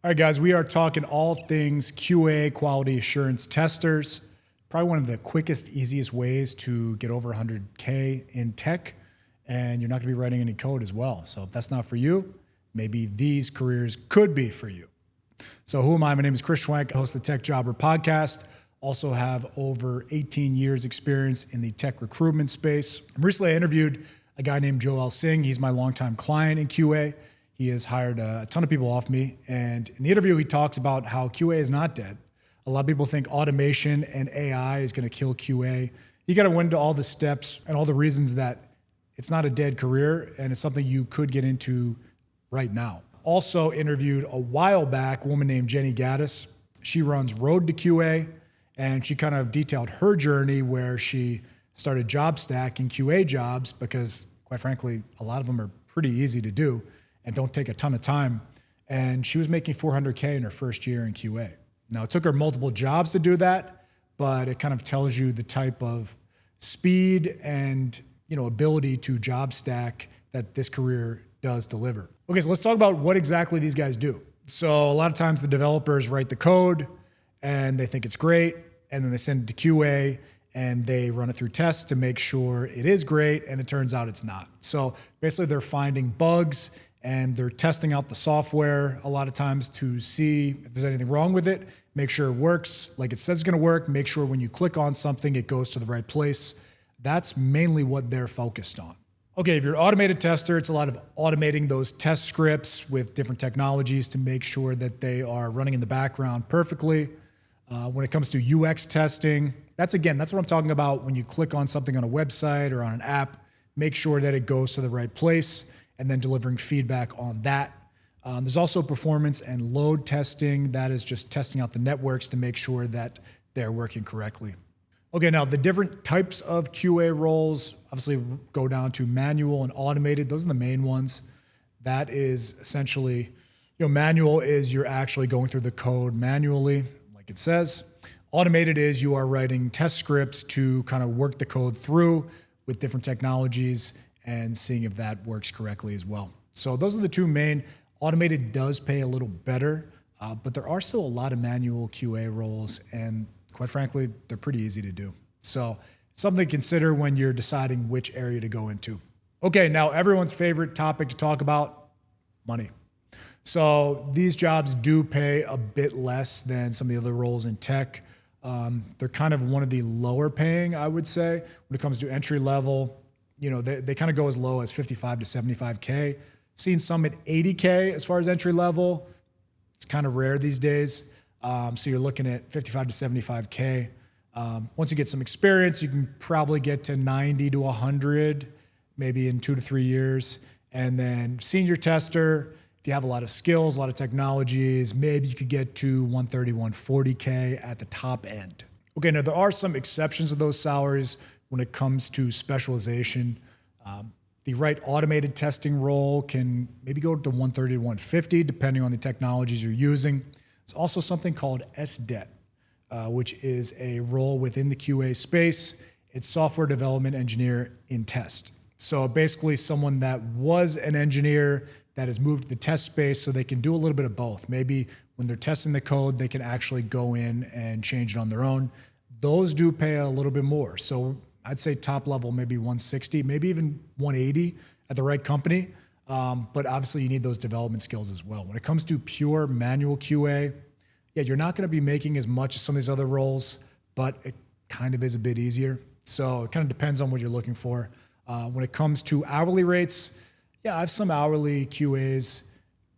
All right, guys, we are talking all things QA, quality assurance testers. Probably one of the quickest, easiest ways to get over 100K in tech, and you're not gonna be writing any code as well. So if that's not for you, maybe these careers could be for you. So who am I? My name is Chris Schwenk. I host the Tech Jobber podcast. Also have over 18 years experience in the tech recruitment space. Recently, I interviewed a guy named Joel Singh. He's my longtime client in QA. He has hired a ton of people off me. And in the interview, he talks about how QA is not dead. A lot of people think automation and AI is going to kill QA. You got to went into all the steps and all the reasons that it's not a dead career and it's something you could get into right now. Also interviewed a while back a woman named Jenny Gaddis. She runs Road to QA, and she kind of detailed her journey where she started job stacking QA jobs because, quite frankly, a lot of them are pretty easy to do and don't take a ton of time. And she was making 400K in her first year in QA. Now, it took her multiple jobs to do that, but it kind of tells you the type of speed and ability to job stack that this career does deliver. Okay, so let's talk about what exactly these guys do. So a lot of times the developers write the code and they think it's great, and then they send it to QA and they run it through tests to make sure it is great, and it turns out it's not. So basically they're finding bugs and they're testing out the software a lot of times to see if there's anything wrong with it, make sure it works like it says it's gonna work, make sure when you click on something, it goes to the right place. That's mainly what they're focused on. Okay, if you're an automated tester, it's a lot of automating those test scripts with different technologies to make sure that they are running in the background perfectly. When it comes to UX testing, that's what I'm talking about. When you click on something on a website or on an app, make sure that it goes to the right place and then delivering feedback on that. There's also performance and load testing. That is just testing out the networks to make sure that they're working correctly. Okay, now the different types of QA roles obviously go down to manual and automated. Those are the main ones. That is essentially, manual is you're actually going through the code manually, like it says. Automated is you are writing test scripts to kind of work the code through with different technologies and seeing if that works correctly as well. So those are the two main. Automated does pay a little better, but there are still a lot of manual QA roles, and quite frankly, they're pretty easy to do. So something to consider when you're deciding which area to go into. Okay, now everyone's favorite topic to talk about, money. So these jobs do pay a bit less than some of the other roles in tech. They're kind of one of the lower paying, I would say, when it comes to entry level. They kind of go as low as 55 to 75K. Seen some at 80K as far as entry level. It's kind of rare these days. So you're looking at 55 to 75K. Once you get some experience, you can probably get to 90 to 100, maybe in 2 to 3 years. And then senior tester, if you have a lot of skills, a lot of technologies, maybe you could get to 130, 140K at the top end. Okay, now there are some exceptions to those salaries when it comes to specialization. The right automated testing role can maybe go to 130 to 150, depending on the technologies you're using. There's also something called SDET, which is a role within the QA space. It's software development engineer in test. So basically someone that was an engineer that has moved to the test space so they can do a little bit of both. Maybe when they're testing the code, they can actually go in and change it on their own. Those do pay a little bit more. So I'd say top level, maybe 160, maybe even 180 at the right company. But obviously you need those development skills as well. When it comes to pure manual QA, you're not gonna be making as much as some of these other roles, but it kind of is a bit easier. So it kind of depends on what you're looking for. When it comes to hourly rates, I have some hourly QAs,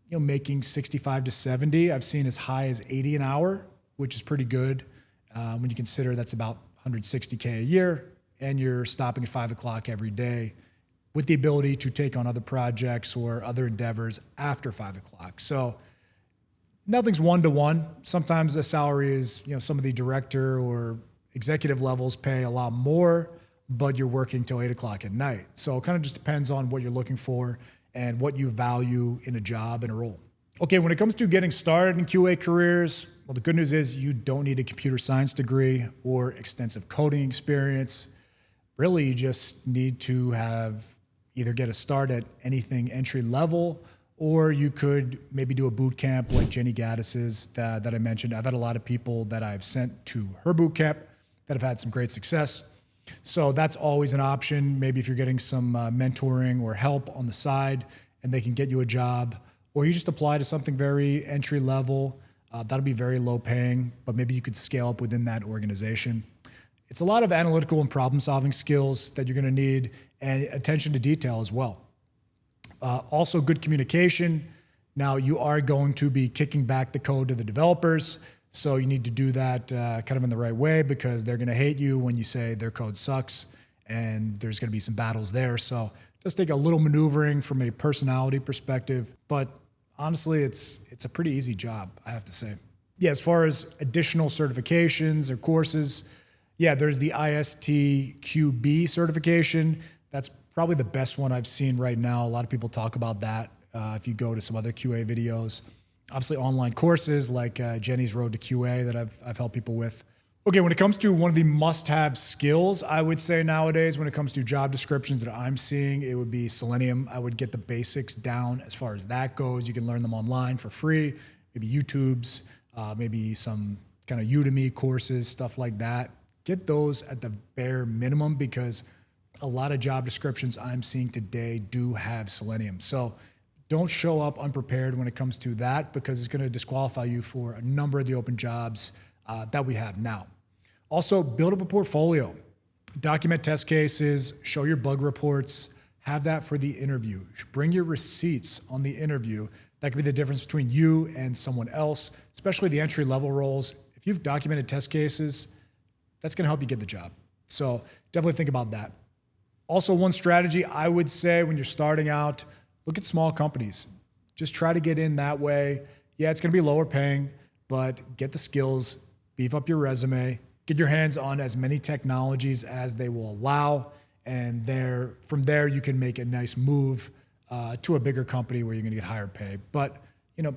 making 65 to 70. I've seen as high as 80 an hour, which is pretty good when you consider that's about 160K a year, and you're stopping at 5 o'clock every day with the ability to take on other projects or other endeavors after 5 o'clock. So nothing's one-to-one. Sometimes the salary is, some of the director or executive levels pay a lot more, but you're working till 8 o'clock at night. So it kind of just depends on what you're looking for and what you value in a job and a role. Okay, when it comes to getting started in QA careers, well, the good news is you don't need a computer science degree or extensive coding experience. Really, you just need to have either get a start at anything entry level or you could maybe do a boot camp like Jenny Gaddis's that I mentioned. I've had a lot of people that I've sent to her boot camp that have had some great success. So that's always an option. Maybe if you're getting some mentoring or help on the side and they can get you a job, or you just apply to something very entry level, that'll be very low paying, but maybe you could scale up within that organization. It's a lot of analytical and problem solving skills that you're going to need, and attention to detail as well. Also good communication. Now you are going to be kicking back the code to the developers. So you need to do that kind of in the right way, because they're going to hate you when you say their code sucks, and there's going to be some battles there. So just take a little maneuvering from a personality perspective. But honestly, it's a pretty easy job, I have to say. Yeah, as far as additional certifications or courses, yeah, there's the ISTQB certification. That's probably the best one I've seen right now. A lot of people talk about that if you go to some other QA videos. Obviously, online courses like Jenny's Road to QA that I've helped people with. Okay, when it comes to one of the must-have skills, I would say nowadays when it comes to job descriptions that I'm seeing, it would be Selenium. I would get the basics down as far as that goes. You can learn them online for free, maybe YouTube's, maybe some kind of Udemy courses, stuff like that. Get those at the bare minimum, because a lot of job descriptions I'm seeing today do have Selenium. So don't show up unprepared when it comes to that, because it's going to disqualify you for a number of the open jobs that we have now. Also, build up a portfolio, document test cases, show your bug reports, have that for the interview. Bring your receipts on the interview. That could be the difference between you and someone else, especially the entry-level roles. If you've documented test cases, that's going to help you get the job. So definitely think about that. Also, one strategy I would say when you're starting out, look at small companies. Just try to get in that way. Yeah, it's going to be lower paying, but get the skills, beef up your resume, get your hands on as many technologies as they will allow, and from there you can make a nice move to a bigger company where you're going to get higher pay. But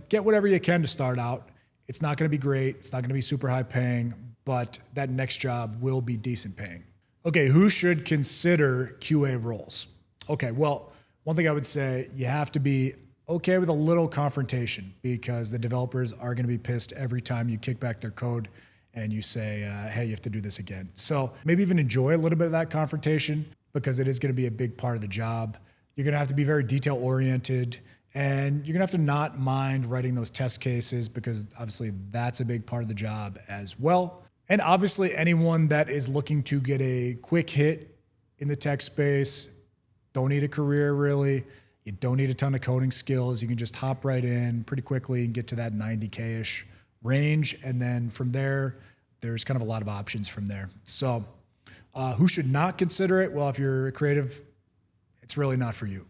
get whatever you can to start out. It's not going to be great. It's not going to be super high paying, but that next job will be decent paying. Okay, who should consider QA roles? Okay, well, one thing I would say, you have to be okay with a little confrontation, because the developers are going to be pissed every time you kick back their code and you say, hey, you have to do this again. So maybe even enjoy a little bit of that confrontation, because it is going to be a big part of the job. You're going to have to be very detail oriented, and you're going to have to not mind writing those test cases, because obviously that's a big part of the job as well. And obviously anyone that is looking to get a quick hit in the tech space, don't need a career really. You don't need a ton of coding skills. You can just hop right in pretty quickly and get to that 90K-ish range. And then from there, there's kind of a lot of options from there. So who should not consider it? Well, if you're a creative, it's really not for you.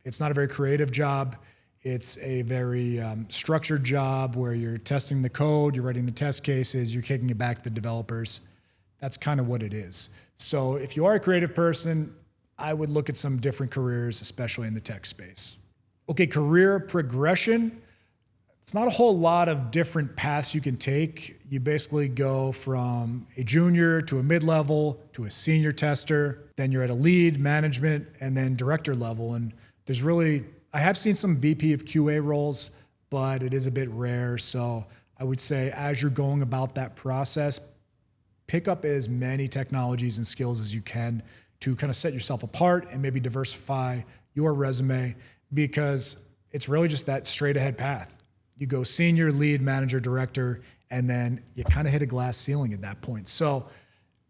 It's not a very creative job. It's a very structured job where you're testing the code, you're writing the test cases, you're kicking it back to the developers. That's kind of what it is. So if you are a creative person, I would look at some different careers, especially in the tech space. Okay, career progression. It's not a whole lot of different paths you can take. You basically go from a junior to a mid-level to a senior tester, then you're at a lead, management, and then director level. And there's really, I have seen some VP of QA roles, but it is a bit rare. So I would say as you're going about that process, pick up as many technologies and skills as you can to kind of set yourself apart and maybe diversify your resume, because it's really just that straight ahead path. You go senior, lead, manager, director, and then you kind of hit a glass ceiling at that point. So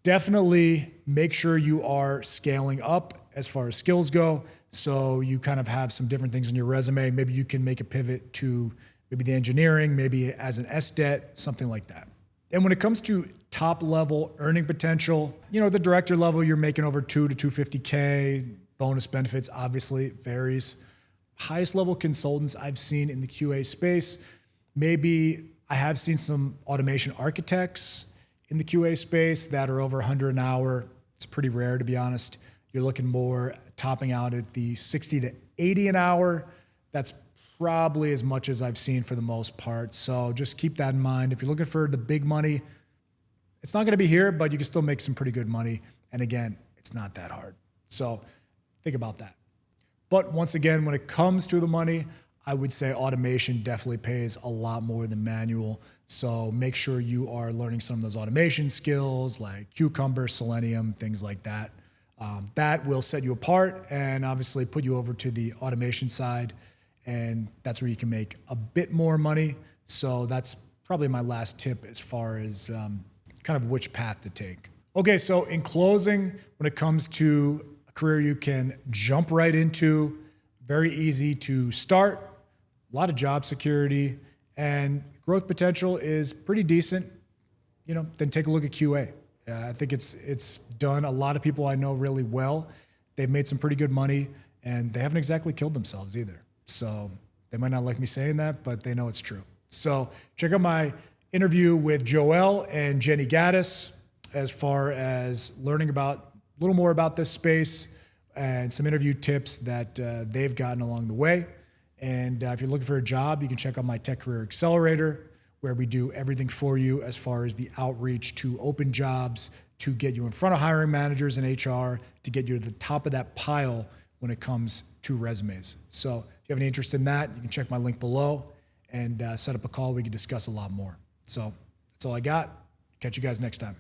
definitely make sure you are scaling up as far as skills go. So you kind of have some different things in your resume. Maybe you can make a pivot to maybe the engineering, maybe as an SDET, something like that. And when it comes to top level earning potential, the director level, you're making over 2 to 250K. Bonus benefits obviously varies. Highest level consultants I've seen in the QA space, maybe I have seen some automation architects in the QA space that are over 100 an hour. It's pretty rare, to be honest. You're looking more topping out at the 60 to 80 an hour. That's probably as much as I've seen for the most part. So just keep that in mind. If you're looking for the big money, it's not going to be here, but you can still make some pretty good money. And again, it's not that hard. So think about that. But once again, when it comes to the money, I would say automation definitely pays a lot more than manual. So make sure you are learning some of those automation skills like Cucumber, Selenium, things like that. That will set you apart and obviously put you over to the automation side. And that's where you can make a bit more money. So that's probably my last tip as far as kind of which path to take. Okay, so in closing, when it comes to a career you can jump right into, very easy to start, a lot of job security, and growth potential is pretty decent, then take a look at QA. I think it's done a lot of people I know really well. They've made some pretty good money, and they haven't exactly killed themselves either. So they might not like me saying that, but they know it's true. So check out my interview with Joel and Jenny Gaddis as far as learning about a little more about this space and some interview tips that they've gotten along the way. And if you're looking for a job, you can check out my Tech Career Accelerator, where we do everything for you as far as the outreach to open jobs, to get you in front of hiring managers and HR, to get you to the top of that pile when it comes to resumes. So if you have any interest in that, you can check my link below and set up a call. We can discuss a lot more. So that's all I got. Catch you guys next time.